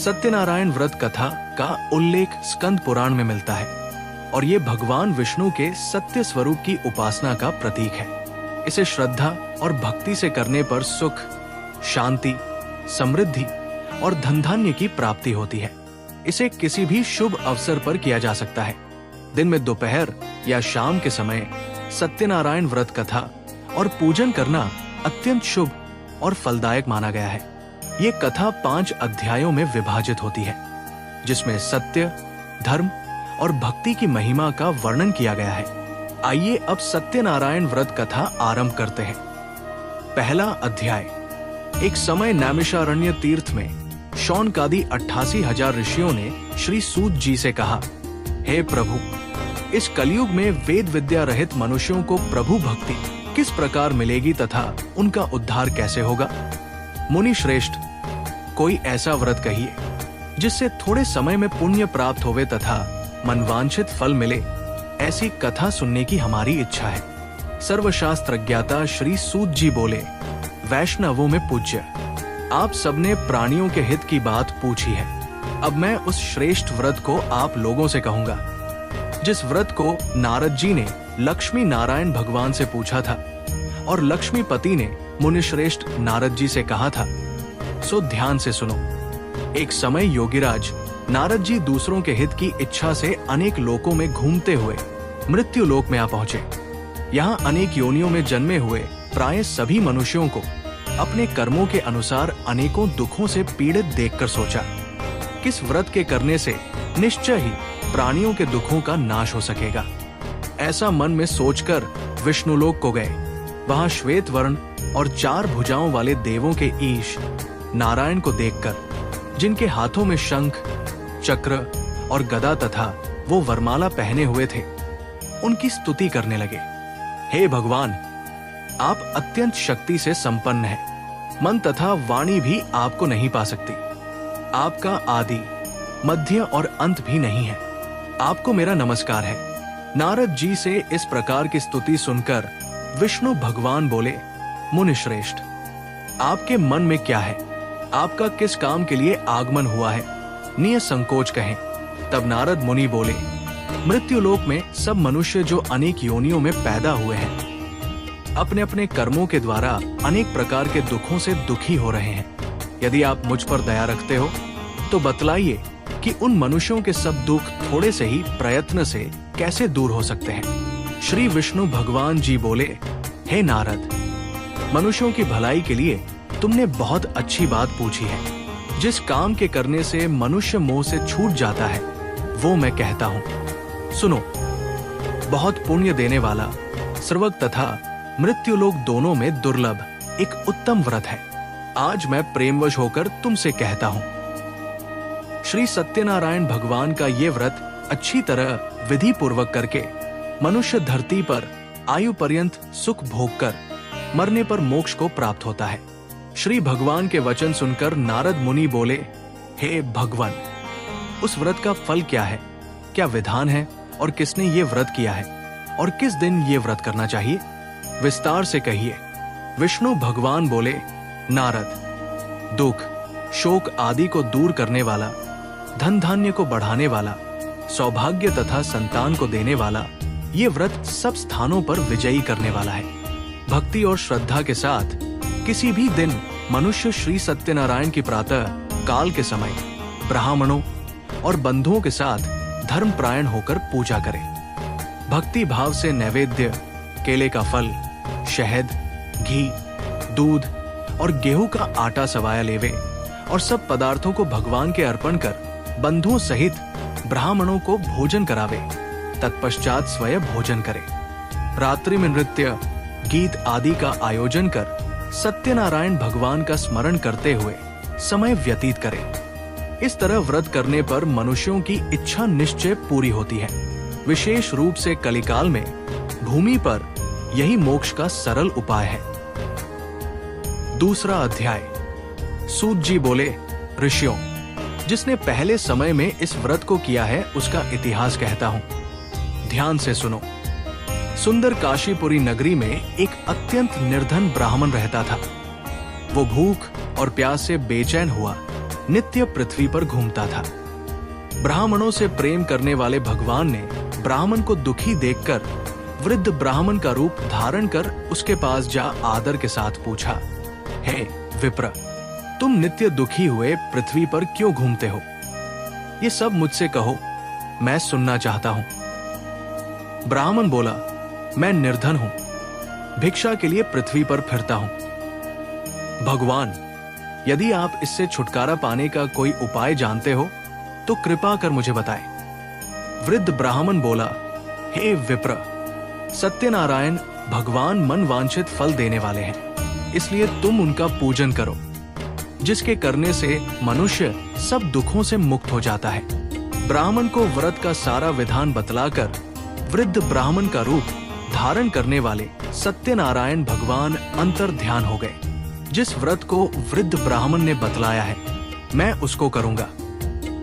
सत्यनारायण व्रत कथा का उल्लेख स्कंद पुराण में मिलता है और ये भगवान विष्णु के सत्य स्वरूप की उपासना का प्रतीक है। इसे श्रद्धा और भक्ति से करने पर सुख, शांति, समृद्धि और धन धान्य की प्राप्ति होती है। इसे किसी भी शुभ अवसर पर किया जा सकता है। दिन में दोपहर या शाम के समय सत्यनारायण व्रत कथा और पूजन करना अत्यंत शुभ और फलदायक माना गया है। ये कथा 5 अध्यायों में विभाजित होती है, जिसमें सत्य, धर्म और भक्ति की महिमा का वर्णन किया गया है। आइए अब सत्यनारायण व्रत कथा आरंभ करते हैं। पहला अध्याय। एक समय नैमिषारण्य तीर्थ में शौनकादि 88,000 ऋषियों ने श्री सूत जी से कहा, हे प्रभु, इस कलयुग में वेद विद्या रहित मनुष्यों को प्रभु भक्ति किस प्रकार मिलेगी तथा उनका उद्धार कैसे होगा? मुनि श्रेष्ठ, कोई ऐसा व्रत कहिए जिससे थोड़े समय में पुण्य प्राप्त होवे तथा मनवांछित फल मिले। ऐसी कथा सुनने की हमारी इच्छा है। सर्वशास्त्र ज्ञाता श्री सूत जी बोले, वैष्णवों में पूज्य, आप सबने प्राणियों के हित की बात पूछी है। अब मैं उस श्रेष्ठ व्रत को आप लोगों से कहूंगा, जिस व्रत को नारद जी ने लक्ष्मी नारायण भगवान से पूछा था और लक्ष्मीपति ने मुनिश्रेष्ठ नारद जी से कहा था। सो ध्यान से सुनो। एक समय योगीराज नारद जी दूसरों के हित की इच्छा से अनेक लोकों में घूमते हुए मृत्यु लोक में आ पहुंचे। यहाँ अनेक योनियों में जन्मे हुए प्राय सभी मनुष्यों को अपने कर्मों के अनुसार अनेकों दुखों से पीड़ित देखकर सोचा, किस व्रत के करने से निश्चय ही प्राणियों के दुखों का नाश हो सकेगा। ऐसा मन में सोचकर विष्णुलोक को गए। वहां श्वेत वर्ण और 4 भुजाओं वाले देवों के ईश नारायण को देखकर, जिनके हाथों में शंख, चक्र और गदा तथा वो वरमाला पहने हुए थे, उनकी स्तुति करने लगे। हे भगवान, आप अत्यंत शक्ति से संपन्न हैं। मन तथा वाणी भी आपको नहीं पा सकती। आपका आदि, मध्य और अंत भी नहीं है। आपको मेरा नमस्कार है। नारद जी से इस प्रकार की स्तुति सुनकर विष्णु भगवान बोले, मुनिश्रेष्ठ, आपके मन में क्या है? आपका किस काम के लिए आगमन हुआ है? निसंकोच कहें। तब नारद मुनि बोले, मृत्युलोक में सब मनुष्य जो अनेक योनियों में पैदा हुए हैं, अपने अपने कर्मों के द्वारा अनेक प्रकार के दुखों से दुखी हो रहे हैं। यदि आप मुझ पर दया रखते हो तो बतलाइए कि उन मनुष्यों के सब दुख थोड़े से ही प्रयत्न से कैसे दूर हो सकते हैं। श्री विष्णु भगवान जी बोले, हे नारद, मनुष्यों की भलाई के लिए तुमने बहुत अच्छी बात पूछी है। जिस काम के करने से मनुष्य मोह से छूट जाता है, वो मैं कहता हूँ। सुनो, बहुत पुण्य देने वाला स्वर्ग तथा मृत्युलोक दोनों में दुर्लभ एक उत्तम व्रत है। आज मैं प्रेमवश होकर तुमसे कहता हूँ। श्री सत्यनारायण भगवान का ये व्रत अच्छी तरह विधि पूर्वक करके मनुष्य धरती पर आयु पर्यंत सुख भोग कर मरने पर मोक्ष को प्राप्त होता है। श्री भगवान के वचन सुनकर नारद मुनि बोले, हे भगवान, उस व्रत का फल क्या है? क्या विधान है और किसने ये व्रत किया है और किस दिन ये व्रत करना चाहिए? विस्तार से कहिए। विष्णु भगवान बोले, नारद, दुख, शोक आदि को दूर करने वाला, धन धान्य को बढ़ाने वाला, सौभाग्य तथा संतान को देने वाला, ये व्रत सब स्थानों पर विजयी करने वाला है। भक्ति और श्रद्धा के साथ किसी भी दिन मनुष्य श्री सत्यनारायण की प्रातः काल के समय ब्राह्मणों और बंधुओं के साथ धर्मपरायण होकर पूजा करे। भक्ति भाव से नैवेद्य, केले का फल, शहद, घी, दूध और गेहूं का आटा सवाया लेवे और सब पदार्थों को भगवान के अर्पण कर बंधुओं सहित ब्राह्मणों को भोजन करावे। तत्पश्चात स्वयं भोजन करे। रात्रि में नृत्य, गीत आदि का आयोजन कर सत्यनारायण भगवान का स्मरण करते हुए समय व्यतीत करे। इस तरह व्रत करने पर मनुष्यों की इच्छा निश्चय पूरी होती है। विशेष रूप से कलिकाल में भूमि पर यही मोक्ष का सरल उपाय है। दूसरा अध्याय। सूत जी बोले, ऋषियों, जिसने पहले समय में इस व्रत को किया है उसका इतिहास कहता हूँ। ध्यान से सुनो। सुंदर काशीपुरी नगरी में एक अत्यंत निर्धन ब्राह्मण रहता था। वो भूख और प्यास से बेचैन हुआ नित्य पृथ्वी पर घूमता था। ब्राह्मणों से प्रेम करने वाले भगवान ने ब्राह्मण को दुखी देखकर वृद्ध ब्राह्मण का रूप धारण कर उसके पास जा आदर के साथ पूछा, हे विप्र, तुम नित्य दुखी हुए पृथ्वी पर क्यों घूमते हो? ये सब मुझसे कहो, मैं सुनना चाहता हूं। ब्राह्मण बोला, मैं निर्धन हूं, भिक्षा के लिए पृथ्वी पर फिरता हूं। भगवान, यदि आप इससे छुटकारा पाने का कोई उपाय जानते हो तो कृपा कर मुझे बताएं। वृद्ध ब्राह्मण बोला, हे विप्र, सत्यनारायण भगवान मन वांछित फल देने वाले हैं, इसलिए तुम उनका पूजन करो, जिसके करने से मनुष्य सब दुखों से मुक्त हो जाता है। ब्राह्मण को व्रत का सारा विधान बतलाकर वृद्ध ब्राह्मण का रूप धारण करने वाले सत्यनारायण भगवान अंतर ध्यान हो गए। जिस व्रत को वृद्ध ब्राह्मण ने बतलाया है, मैं उसको करूंगा।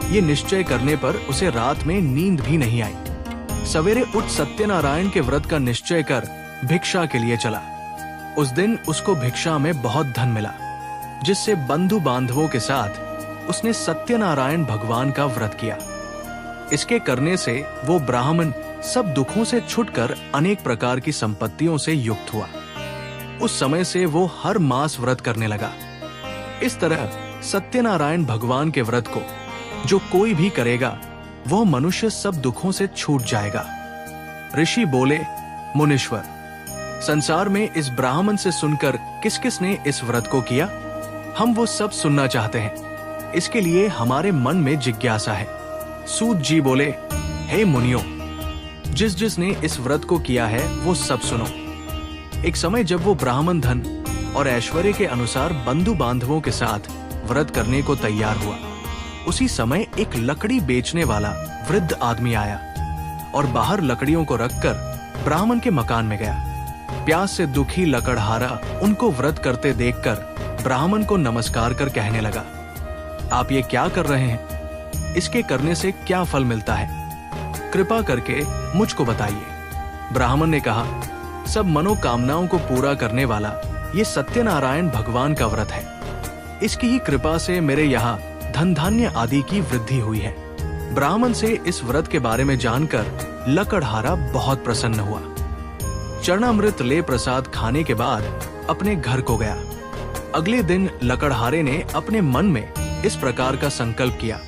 ये निश्चय करने पर उसे रात में नींद भी नहीं आई। सवेरे उठ सत्यनारायण के व्रत का निश्चय कर भिक्षा के लिए चला। उस दिन उसको भिक्षा में बहुत धन मिला, जिससे बंधु बांधवों के साथ उसने सत्यनारायण भगवान का व्रत किया। इसके करने से वो ब्राह्मण सब दुखों से छुटकर अनेक प्रकार की संपत्तियों से युक्त हुआ। उस समय से वो हर मास व्रत करने लगा। इस तरह सत्यनारायण भगवान के व्रत को जो कोई भी करेगा, वह मनुष्य सब दुखों से छूट जाएगा। ऋषि बोले, मुनीश्वर, संसार में इस ब्राह्मण से सुनकर किस किस ने इस व्रत को किया, हम वो सब सुनना चाहते हैं। इसके लिए हमारे मन में जिज्ञासा है। सूत जी बोले, हे मुनियों, जिस जिसने इस व्रत को किया है वो सब सुनो। एक समय जब वो ब्राह्मण धन और ऐश्वर्य के अनुसार बंधु बांधवों के साथ व्रत करने को तैयार हुआ, उसी समय एक लकड़ी बेचने वाला वृद्ध आदमी आया और बाहर लकड़ियों को रखकर ब्राह्मण के मकान में गया। प्यास से दुखी लकड़हारा उनको व्रत करते देखकर ब्राह्मण को नमस्कार कर कहने लगा, आप ये क्या कर रहे हैं? इसके करने से क्या फल मिलता है? कृपा करके मुझको बताइए। ब्राह्मण ने कहा, सब मनोकामनाओं को पूरा करने वाला ये सत्यनारायण भगवान का व्रत है। इसकी ही कृपा से मेरे यहाँ धन धान्य आदि की वृद्धि हुई है। ब्राह्मण से इस व्रत के बारे में जानकर लकड़हारा बहुत प्रसन्न हुआ। चरणामृत ले प्रसाद खाने के बाद अपने घर को गया। अगले दिन लकड़हारे ने अपने मन में इस प्रकार का संकल्प किया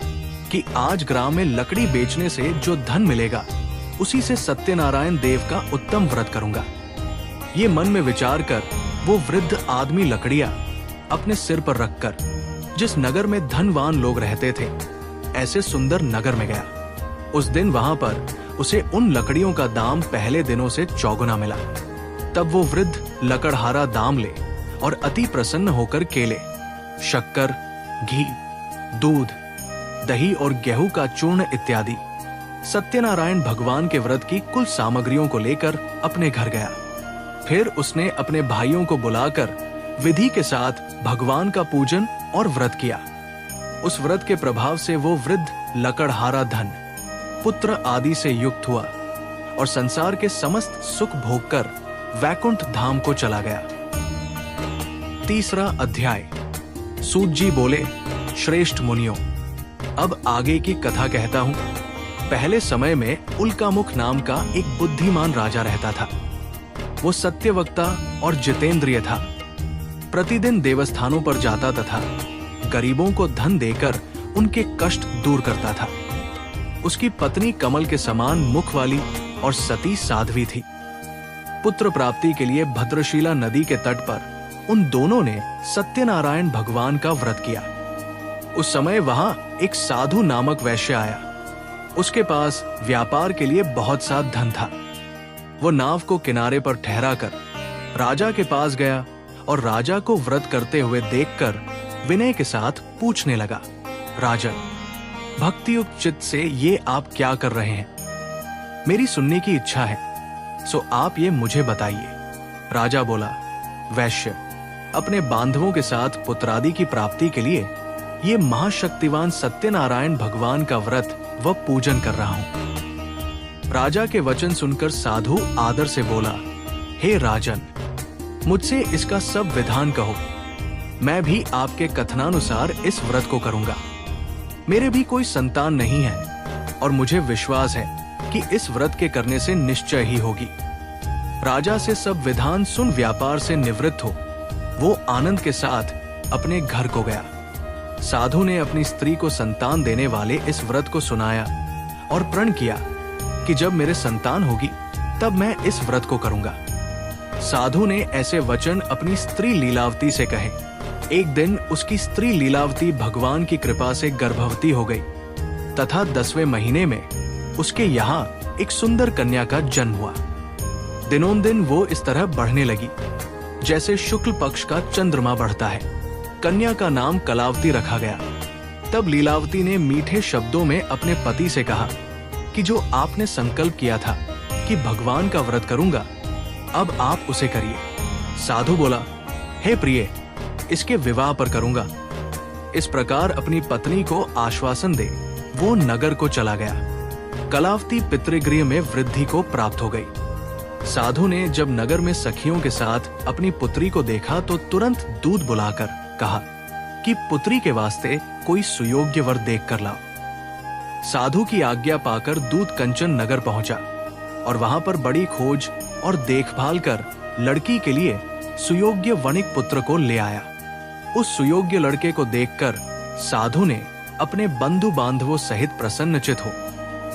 कि आज ग्राम में लकड़ी बेचने से जो धन मिलेगा, उसी से सत्यनारायण देव का उत्तम व्रत करूंगा। ये मन में विचार कर वो वृद्ध आदमी लकड़ियां अपने सिर पर रखकर जिस नगर में धनवान लोग रहते थे, ऐसे सुंदर नगर में गया। उस दिन वहां पर उसे उन लकड़ियों का दाम पहले दिनों से चौगुना मिला। तब वो वृद्ध लकड़हारा दाम ले और अति प्रसन्न होकर केले, शक्कर, घी, दूध, दही और गेहूं का चूर्ण इत्यादि सत्यनारायण भगवान के व्रत की कुल सामग्रियों को लेकर अपने घर गया। फिर उसने अपने भाइयों को बुलाकर विधि के साथ भगवान का पूजन और व्रत किया। उस व्रत के प्रभाव से वो वृद्ध लकड़हारा धन, पुत्र आदि से युक्त हुआ और संसार के समस्त सुख भोगकर वैकुंठ धाम को चला गया। तीसरा अध्याय। सूत जी बोले, श्रेष्ठ मुनियों, अब आगे की कथा कहता हूं। पहले समय में उल्कामुख नाम का एक बुद्धिमान राजा रहता था। वो सत्यवक्ता और जितेंद्रिय था। प्रतिदिन देवस्थानों पर जाता तथा गरीबों को धन देकर उनके कष्ट दूर करता था। उसकी पत्नी कमल के समान मुख वाली और सती साध्वी थी। पुत्र प्राप्ति के लिए भद्रशिला नदी के तट पर उन दोनों ने सत्यनारायण भगवान का व्रत किया। उस समय वहां एक साधु नामक वैश्य आया। उसके पास व्यापार के लिए बहुत सा धन था। वो नाव को किनारे पर ठहरा कर राजा के पास गया और राजा को व्रत करते हुए देखकर विनय के साथ पूछने लगा, राजन, भक्तियुक्त चित्त से ये आप क्या कर रहे हैं? मेरी सुनने की इच्छा है, सो आप ये मुझे बताइए। राजा बोला, वैश्य, अपने बांधवों के साथ पुत्रादि की प्राप्ति के लिए ये महाशक्तिवान सत्यनारायण भगवान का व्रत व पूजन कर रहा हूं। राजा के वचन सुनकर साधु आदर से बोला, हे राजन, मुझसे इसका सब विधान कहो। मैं भी आपके कथनानुसार इस व्रत को करूंगा। मेरे भी कोई संतान नहीं है और मुझे विश्वास है कि इस व्रत के करने से निश्चय ही होगी। राजा से सब विधान सुन व्यापार से निवृत्त हो वो आनंद के साथ अपने घर को गया। साधु ने अपनी स्त्री को संतान देने वाले इस व्रत को सुनाया और प्रण किया कि जब मेरे संतान होगी तब मैं इस व्रत को करूंगा। साधु ने ऐसे वचन अपनी स्त्री लीलावती से कहे। एक दिन उसकी स्त्री लीलावती भगवान की कृपा से गर्भवती हो गई तथा 10वें महीने में उसके यहाँ एक सुंदर कन्या का जन्म हुआ। दिनों दिन वो इस तरह बढ़ने लगी जैसे शुक्ल पक्ष का चंद्रमा बढ़ता है। कन्या का नाम कलावती रखा गया। तब लीलावती ने मीठे शब्दों में अपने पति से कहा कि जो आपने संकल्प किया था कि भगवान का व्रत करूंगा, अब आप उसे करिए। साधु बोला, हे प्रिय, इसके विवाह पर करूंगा। इस प्रकार अपनी पत्नी को आश्वासन दे वो नगर को चला गया। कलावती पितृगृह में वृद्धि को प्राप्त हो गई। साधु ने जब नगर में सखियों के साथ अपनी पुत्री को देखा तो तुरंत दूत बुलाकर कहा कि पुत्री के वास्ते कोई सुयोग्य वर देख कर लाओ। साधु की आज्ञा पाकर दूत कंचन नगर पहुंचा और वहां पर बड़ी खोज और देखभाल कर लड़की के लिए सुयोग्य वणिक पुत्र को ले आया। उस सुयोग्य लड़के को देखकर साधु ने अपने बंधु बांधवों सहित प्रसन्नचित हो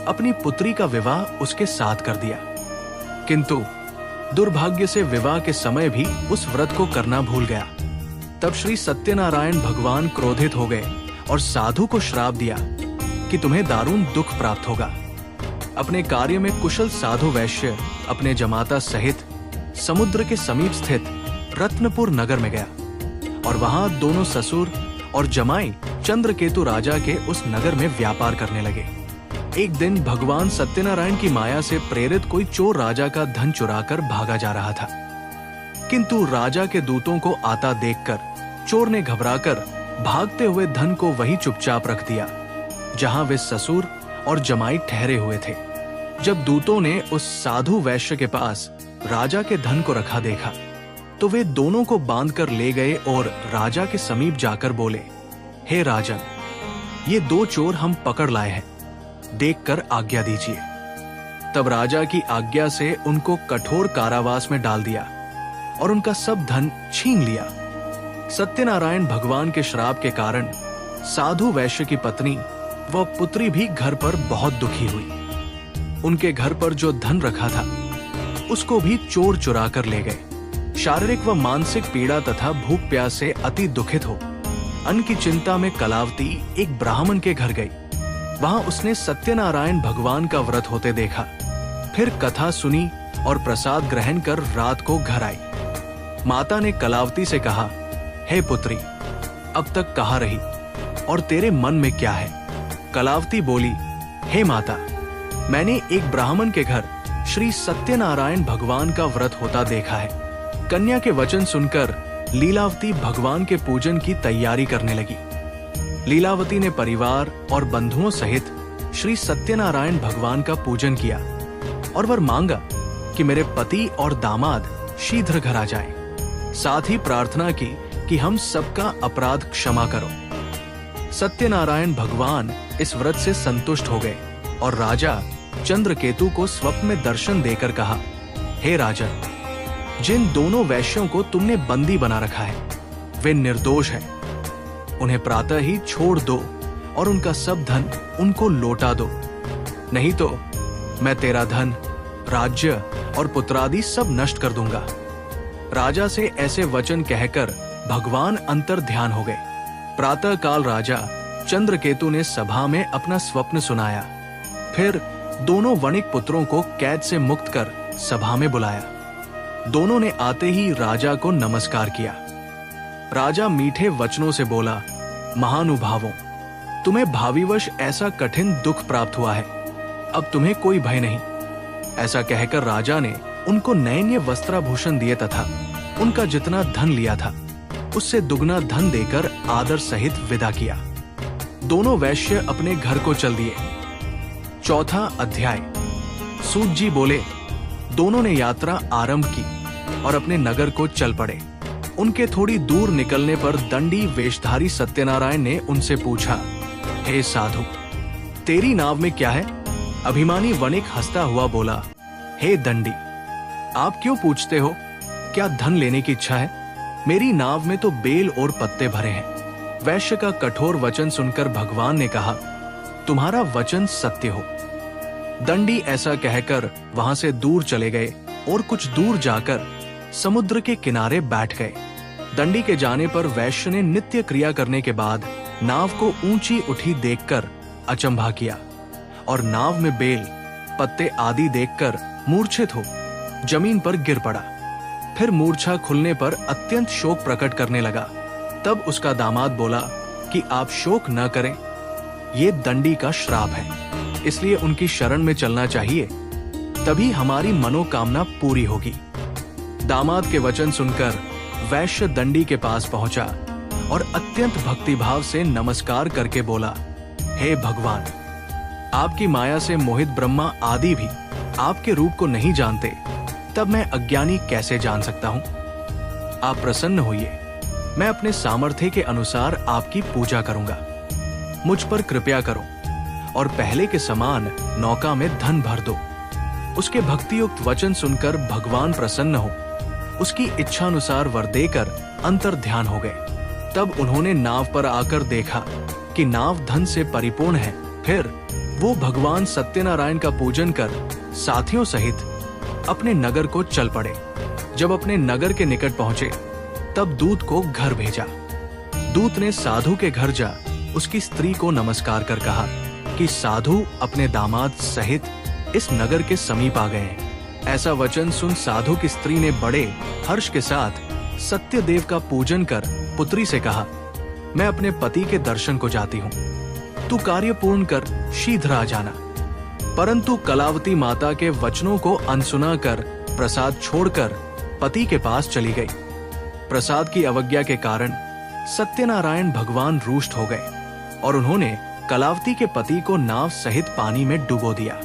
अपनी पुत्री का विवाह उसके साथ कर दिया। किंतु दुर्भाग्य से विवाह के समय भी उस व्रत को करना भूल गया। तब श्री सत्यनारायण भगवान क्रोधित हो गए और साधु को श्राप दिया कि तुम्हें दारुण दुख प्राप्त होगा। अपने कार्य में कुशल साधु वैश्य अपने जमाता सहित समुद्र के समीप स्थित रत्नपुर नगर में गया और वहां दोनों ससुर और जमाई चंद्रकेतु राजा के उस नगर में व्यापार करने लगे। एक दिन भगवान सत्यनारायण की माया से प्रेरित कोई चोर राजा का धन चुराकर भागा जा रहा था। किंतु राजा के दूतों को आता देखकर चोर ने घबराकर भागते हुए धन को वही चुपचाप रख दिया जहां वे ससुर और जमाई ठहरे हुए थे। जब दूतों ने उस साधु वैश्य के पास राजा के धन को रखा देखा तो वे दोनों को बांधकर ले गए और राजा के समीप जाकर बोले, हे राजन, ये दो चोर हम पकड़ लाए हैं, देखकर आज्ञा दीजिए। तब राजा की आज्ञा से उनको कठोर कारावास में डाल दिया और उनका सब धन छीन लिया। सत्यनारायण भगवान के श्राप के कारण साधु वैश्य की पत्नी व पुत्री भी घर पर बहुत दुखी हुई। उनके घर पर जो धन रखा था उसको भी चोर चुरा कर ले गए। शारीरिक व मानसिक पीड़ा तथा भूख प्यास से अति दुखित हो अन्न की चिंता में कलावती एक ब्राह्मण के घर गई। वहां उसने सत्यनारायण भगवान का व्रत होते देखा। फिर कथा सुनी और प्रसाद ग्रहण कर रात को घर आई। माता ने कलावती से कहा, हे पुत्री, अब तक कहाँ रही और तेरे मन में क्या है? कलावती बोली, हे माता, मैंने एक ब्राह्मण के घर श्री सत्यनारायण भगवान का व्रत होता देखा है। कन्या के वचन सुनकर लीलावती भगवान के पूजन की तैयारी करने लगी। लीलावती ने परिवार और बंधुओं सहित श्री सत्यनारायण भगवान का पूजन किया और वर मांगा कि मेरे पति और दामाद शीघ्र घर आ जाएं। साथ ही प्रार्थना की कि हम सबका अपराध क्षमा करो। सत्यनारायण भगवान इस व्रत से संतुष्ट हो गए और राजा चंद्रकेतु को स्वप्न में दर्शन देकर कहा, हे राजन, जिन दोनों वैश्यों को तुमने बंदी बना रखा है वे निर्दोष हैं। उन्हें प्रातः ही छोड़ दो और उनका सब धन उनको लौटा दो, नहीं तो मैं तेरा धन, राज्य और पुत्रादि सब नष्ट कर दूंगा। राजा से ऐसे वचन कहकर भगवान अंतर ध्यान हो गए। प्रातः काल राजा चंद्रकेतु ने सभा में अपना स्वप्न सुनाया। फिर दोनों वणिक पुत्रों को कैद से मुक्त कर सभा में बुलाया। दोनों ने आते ही राजा को नमस्कार किया। राजा मीठे वचनों से बोला, महानुभावों, तुम्हें भाविवश ऐसा कठिन दुख प्राप्त हुआ है, अब तुम्हें कोई भय नहीं। ऐसा कहकर राजा ने उनको नयन वस्त्राभूषण दिए तथा उनका जितना धन लिया था उससे दुगना धन देकर आदर सहित विदा किया। दोनों वैश्य अपने घर को चल दिए। चौथा अध्याय। सूत जी बोले, दोनों ने यात्रा आरंभ की और अपने नगर को चल पड़े। उनके थोड़ी दूर निकलने पर दंडी वेशधारी सत्यनारायण ने उनसे पूछा, हे साधु, तेरी नाव में क्या है? अभिमानी वणिक हंसता हुआ बोला, हे दंडी, आप क्यों पूछते हो? क्या धन लेने की इच्छा है? मेरी नाव में तो बेल और पत्ते भरे हैं। वैश्य का कठोर वचन सुनकर भगवान ने कहा, तुम्हारा वचन सत्य हो। दंडी ऐसा कहकर वहां से दूर चले गए और कुछ दूर जाकर समुद्र के किनारे बैठ गए। दंडी के जाने पर वैश्य ने नित्य क्रिया करने के बाद नाव को ऊंची उठी देखकर अचंभा किया और नाव में बेल पत्ते आदि देखकर मूर्छित हो जमीन पर गिर पड़ा। फिर मूर्छा खुलने पर अत्यंत शोक प्रकट करने लगा। तब उसका दामाद बोला कि आप शोक न करें, ये दंडी का श्राप है, इसलिए उनकी शरण में चलना चाहिए, तभी हमारी मनोकामना पूरी होगी। दामाद के वचन सुनकर वैश्य दंडी के पास पहुंचा और अत्यंत भक्तिभाव से नमस्कार करके बोला, हे भगवान, आपकी माया से मोहित ब्रह्मा आदि भी आपके रूप को नहीं जानते, तब मैं अज्ञानी कैसे जान सकता हूं? आप प्रसन्न होइए, मैं अपने सामर्थ्य के अनुसार आपकी पूजा करूंगा। मुझ पर कृपया करो और पहले के समान नौका में धन भर दो। उसके भक्तियुक्त वचन सुनकर भगवान प्रसन्न हो उसकी इच्छानुसार वर देकर अंतर ध्यान हो गए। तब उन्होंने नाव पर आकर देखा कि नाव धन से परिपूर्ण है। फिर वो भगवान सत्यनारायण का पूजन कर साथियों सहित अपने नगर को चल पड़े। जब अपने नगर के निकट पहुंचे तब दूत को घर भेजा। दूत ने साधु के घर जा उसकी स्त्री को नमस्कार कर कहा कि साधु अपने दामाद सहित इस नगर के समीप आ गए हैं। ऐसा वचन सुन साधु की स्त्री ने बड़े हर्ष के साथ सत्यदेव का पूजन कर पुत्री से कहा, मैं अपने पति के दर्शन को जाती हूँ, तू कार्य पूर्ण कर शीघ्र आ जाना। परंतु कलावती माता के वचनों को अनसुना कर प्रसाद छोड़कर पति के पास चली गई। प्रसाद की अवज्ञा के कारण सत्यनारायण भगवान रुष्ट हो गए और उन्होंने कलावती के पति को नाव सहित पानी में डुबो दिया।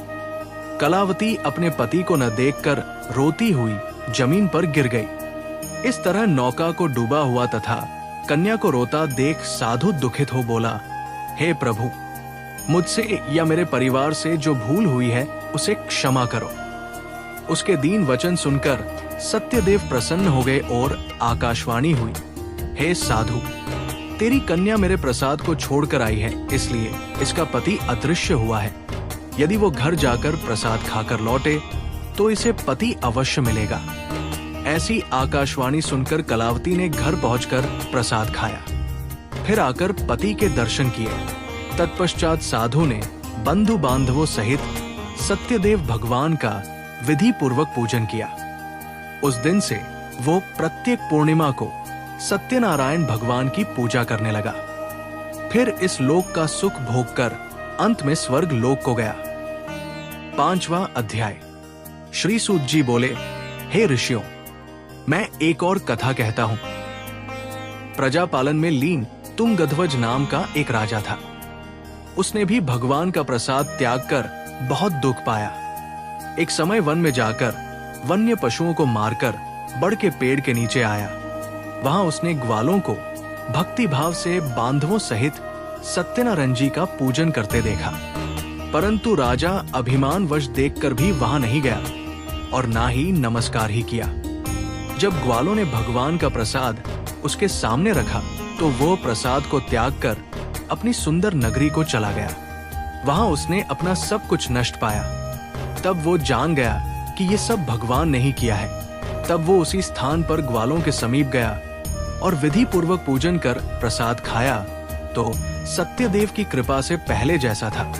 कलावती अपने पति को न देखकर रोती हुई जमीन पर गिर गई। इस तरह नौका को डूबा हुआ तथा कन्या को रोता देख साधु दुखित हो बोला, हे प्रभु, मुझसे या मेरे परिवार से जो भूल हुई है उसे क्षमा करो। उसके दीन वचन सुनकर सत्यदेव प्रसन्न हो गए और आकाशवाणी हुई, हे साधु, तेरी कन्या मेरे प्रसाद को छोड़कर आई है, इसलिए इसका पति अदृश्य हुआ है। यदि वो घर जाकर प्रसाद खाकर लौटे तो इसे पति अवश्य मिलेगा। ऐसी आकाशवाणी सुनकर कलावती ने घर पहुंचकर प्रसाद खाया, फिर आकर पति के दर्शन किए। तत्पश्चात साधु ने बंधु बांधवों सहित सत्यदेव भगवान का विधि पूर्वक पूजन किया। उस दिन से वो प्रत्येक पूर्णिमा को सत्यनारायण भगवान की पूजा करने लगा। फिर इस लोक का सुख भोग कर अंत में स्वर्ग लोक को गया। 5वां अध्याय। श्री सूत जी बोले, हे ऋषियों, मैं एक और कथा कहता हूं। प्रजापालन में लीन तुंगध्वज नाम का एक राजा था। उसने भी भगवान का प्रसाद त्याग कर बहुत दुख पाया। एक समय वन में जाकर वन्य पशुओं को मारकर बड़ के पेड़ के नीचे आया। वहां उसने ग्वालों को भक्ति भाव से बांधवों सहित सत्यनारायण जी का पूजन करते देखा। परंतु राजा अभिमानवश देखकर भी वहां नहीं गया और ना ही नमस्कार ही किया। जब ग्वालों ने भगवान का प्रसाद उसके सामने रखा तो वो प्रसाद को त्याग कर अपनी सुंदर नगरी को चला गया। वहां उसने अपना सब कुछ नष्ट पाया। तब वो जान गया कि ये सब भगवान ने ही किया है। तब वो उसी स्थान पर ग्वालों के समीप गया और विधि पूर्वक पूजन कर प्रसाद खाया तो सत्यदेव की कृपा से पहले जैसा था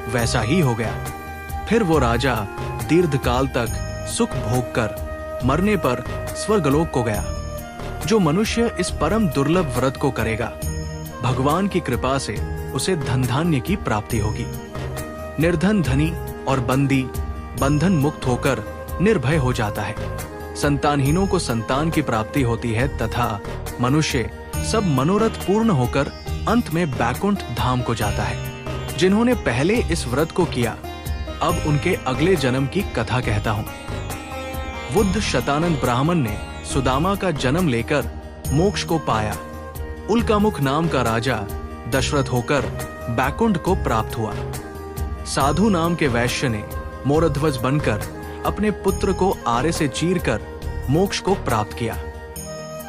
वैसा ही हो गया। फिर वो राजा दीर्घकाल तक सुख भोग कर मरने पर स्वर्गलोक को गया। जो मनुष्य इस परम दुर्लभ व्रत को करेगा, भगवान की कृपा से उसे धन धान्य की प्राप्ति होगी। निर्धन धनी और बंदी बंधन मुक्त होकर निर्भय हो जाता है। संतानहीनों को संतान की प्राप्ति होती है तथा मनुष्य सब मनोरथ पूर्ण होकर अंत में बैकुंठ धाम को जाता है। जिन्होंने पहले इस व्रत को किया, अब उनके अगले जन्म की कथा कहता हूँ। बुद्ध शतानंद ब्राह्मण ने सुदामा का जन्म लेकर मोक्ष को पाया। उल्कामुख नाम का राजा दशरथ होकर बैकुंठ को प्राप्त हुआ। साधु नाम के वैश्य ने मोरध्वज बनकर अपने पुत्र को आरे से चीरकर मोक्ष को प्राप्त किया।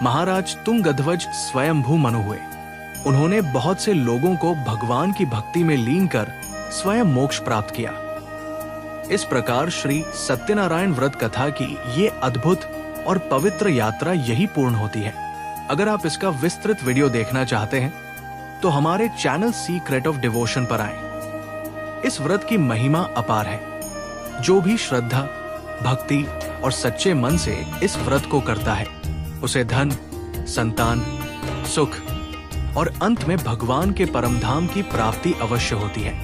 महाराज तुंगध्वज स्वयंभू मनु हुए। उन्होंने बहुत से लोगों को भगवान की भक्ति में लीन कर स्वयं मोक्ष प्राप्त किया। इस प्रकार श्री सत्यनारायण व्रत कथा की ये अद्भुत और पवित्र यात्रा यही पूर्ण होती है। अगर आप इसका विस्तृत वीडियो देखना चाहते हैं तो हमारे चैनल सीक्रेट ऑफ डिवोशन पर आएं। इस व्रत की महिमा अपार है। जो भी श्रद्धा, भक्ति और सच्चे मन से इस व्रत को करता है उसे धन, संतान, सुख और अंत में भगवान के परमधाम की प्राप्ति अवश्य होती है।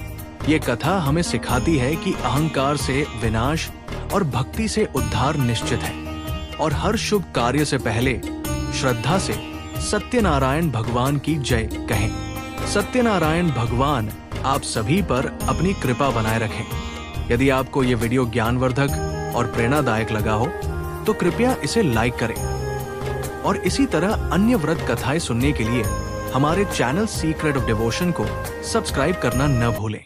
ये कथा हमें सिखाती है कि अहंकार से विनाश और भक्ति से उद्धार निश्चित है और हर शुभ कार्य से पहले श्रद्धा से सत्यनारायण भगवान की जय कहें। सत्यनारायण भगवान आप सभी पर अपनी कृपा बनाए रखें। यदि आपको ये वीडियो ज्ञानवर्धक और प्रेरणादायक लगा हो तो कृपया इसे लाइक करें और इसी तरह अन्य व्रत कथाएं सुनने के लिए हमारे चैनल सीक्रेट ऑफ डिवोशन को सब्सक्राइब करना न भूलें।